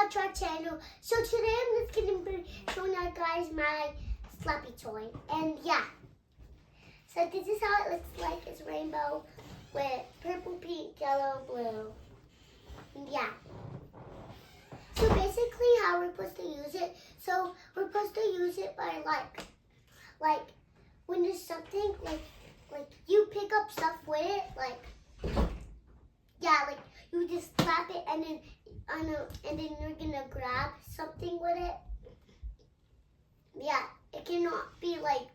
back to our channel. So today I'm just going to be showing you guys my Slappy toy. And yeah, so this is how it looks like. It's rainbow with purple, pink, yellow, blue. And yeah. So basically how we're supposed to use it. So we're supposed to use it by like when there's something like you pick up stuff with it, like you just slap it and then you're gonna grab something with it. Yeah, it cannot be like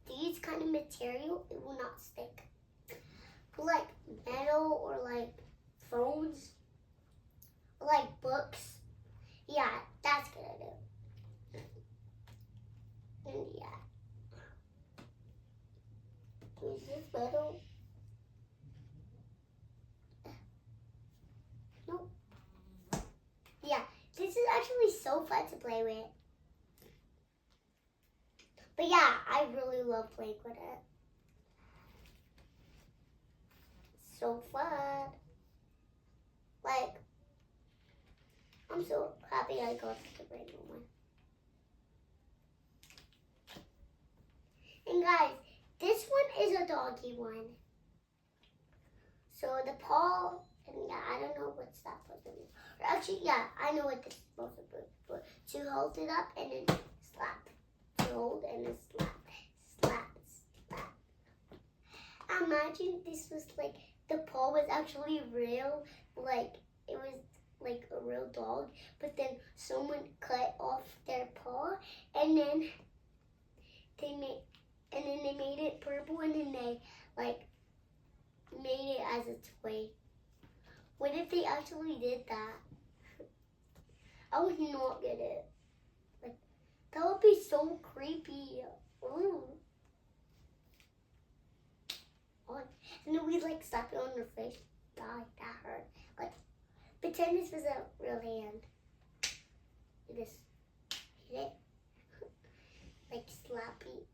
these kind of material, it will not stick. But like metal or like phones or like books, yeah, that's gonna do. And yeah. Is this metal? Nope. Yeah, this is actually so fun to play with. But yeah, I really love playing with it. So fun. Like, I'm so happy I got the rainbow one. And guys, this one is a doggy one. So the paw, and yeah, I don't know what's that supposed to be. Or actually, yeah, I know what this is supposed to be. To hold it up and then slap. To hold and then slap. Slap, slap. Imagine this was like, the paw was actually real. Like, it was like a real dog. But then someone cut off their paw and then they made it purple, and then they like made it as a toy. What if they actually did that? I would not get it. Like, that would be so creepy. Ooh. Oh. And then we like slap it on their face. God, that hurt. Like, pretend this was a real hand. You just hit it. Like slappy.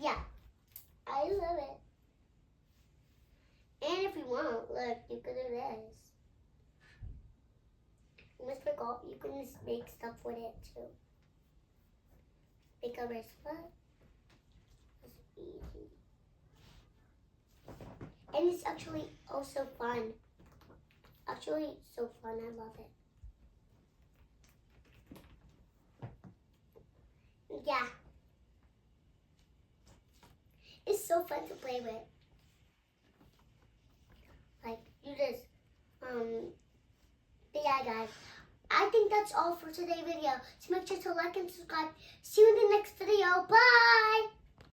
Yeah, I love it. And if you want, look, you could do this. Almost forgot, you can just make stuff with it too. Make a wristlet. It's easy. And it's actually also fun. Actually, so fun. I love it. Yeah. It's so fun to play with. Like, you just, but yeah, guys. I think that's all for today's video. So make sure to like and subscribe. See you in the next video. Bye!